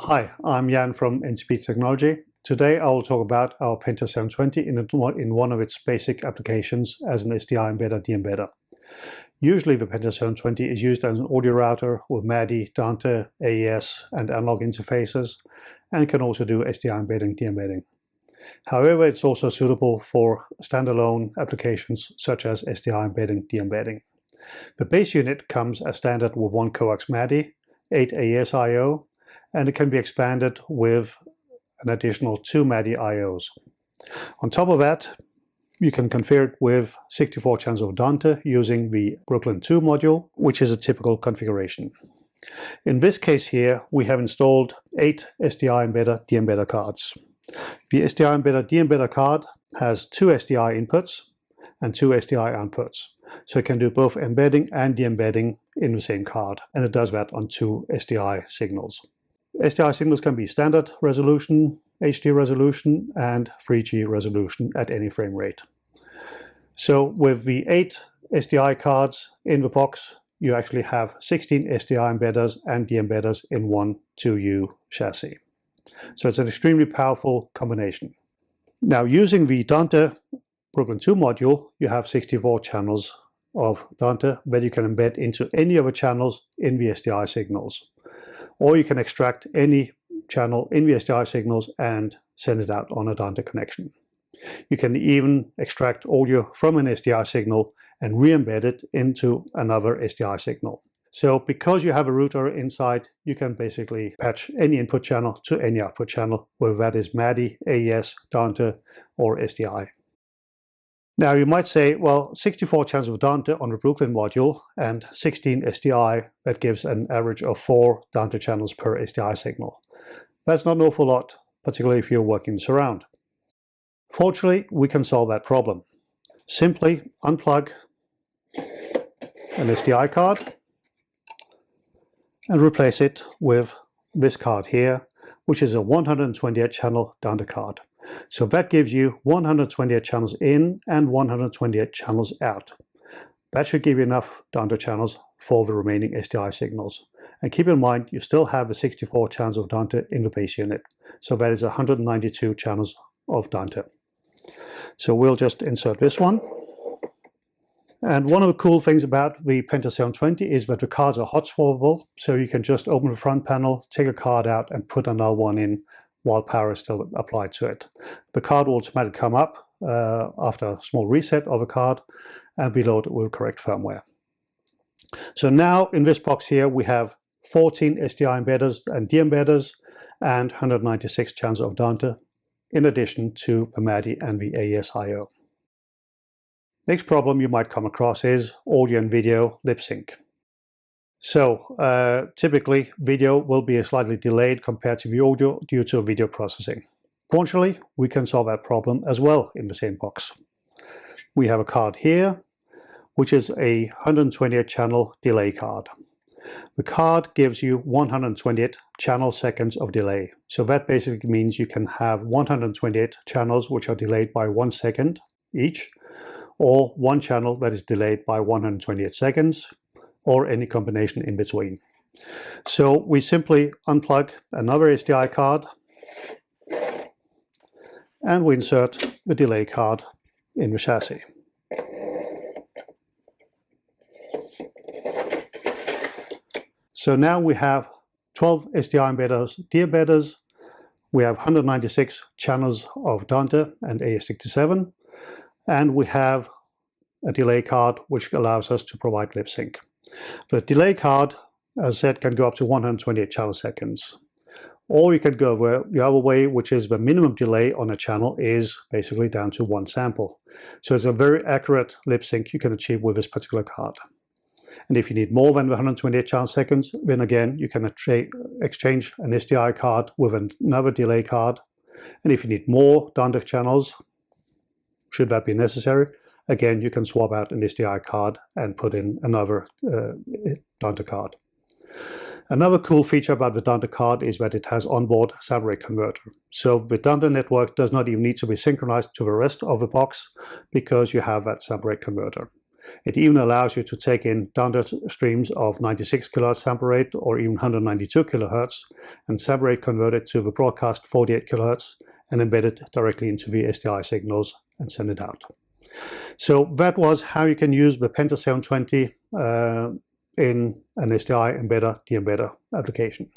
Hi, I'm Jan from NCP Technology. Today I will talk about our Penta 720 in one of its basic applications as an SDI embedder De-Embedder. Usually the Penta 720 is used as an audio router with MADI, Dante, AES and analog interfaces, and can also do SDI embedding, De-Embedding. However, it's also suitable for standalone applications such as SDI embedding, De-Embedding. The base unit comes as standard with 1 coax MADI, 8 AES I/O, and it can be expanded with an additional 2 MADI IOs. On top of that, you can configure it with 64 channels of Dante using the Brooklyn 2 module, which is a typical configuration. In this case here, we have installed 8 SDI Embedder De-Embedder cards. The SDI Embedder De-Embedder card has 2 SDI inputs and 2 SDI outputs. So it can do both embedding and de-embedding in the same card, and it does that on 2 SDI signals. SDI signals can be standard resolution, HD resolution, and 3G resolution at any frame rate. So with the 8 SDI cards in the box, you actually have 16 SDI embedders and de-embedders in one 2U chassis. So it's an extremely powerful combination. Now, using the Dante Brooklyn 2 module, you have 64 channels of Dante that you can embed into any of the channels in the SDI signals. Or you can extract any channel in the SDI signals and send it out on a Dante connection. You can even extract audio from an SDI signal and re-embed it into another SDI signal. So because you have a router inside, you can basically patch any input channel to any output channel, whether that is MADI, AES, Dante, or SDI. Now you might say, well, 64 channels of Dante on the Brooklyn module and 16 SDI, that gives an average of 4 Dante channels per SDI signal. That's not an awful lot, particularly if you're working surround. Fortunately, we can solve that problem. Simply unplug an SDI card and replace it with this card here, which is a 128 channel Dante card. So that gives you 128 channels in and 128 channels out. That should give you enough Dante channels for the remaining SDI signals. And keep in mind, you still have the 64 channels of Dante in the base unit. So that is 192 channels of Dante. So we'll just insert this one. And one of the cool things about the Penta 720 is that the cards are hot swappable. So you can just open the front panel, take a card out and put another one in while power is still applied to it. The card will automatically come up after a small reset of a card and be loaded with correct firmware. So now in this box here we have 14 SDI embedders and de-embedders and 196 channels of Dante, in addition to the MADI and the AES I/O. Next problem you might come across is audio and video lip sync. So typically video will be slightly delayed compared to the audio due to video processing. Fortunately, we can solve that problem as well in the same box. We have a card here, which is a 128 channel delay card. The card gives you 128 channel seconds of delay. So that basically means you can have 128 channels which are delayed by 1 second each, or one channel that is delayed by 128 seconds, or any combination in between. So we simply unplug another SDI card and we insert the delay card in the chassis. So now we have 12 SDI embedders, de-embedders. We have 196 channels of Dante and AES67, and we have a delay card which allows us to provide lip sync. The delay card, as I said, can go up to 128 channel seconds. Or you can go the other way, which is the minimum delay on a channel is basically down to 1 sample. So it's a very accurate lip sync you can achieve with this particular card. And if you need more than the 128 channel seconds, then again, you can exchange an SDI card with another delay card. And if you need more Dante channels, should that be necessary, again, you can swap out an SDI card and put in another Dante card. Another cool feature about the Dante card is that it has onboard sample rate converter. So the Dante network does not even need to be synchronized to the rest of the box because you have that sample rate converter. It even allows you to take in download streams of 96 kHz sample rate or even 192 kHz and sample rate convert it to the broadcast 48 kHz and embed it directly into the SDI signals and send it out. So that was how you can use the Penta 720 in an SDI Embedder De-Embedder application.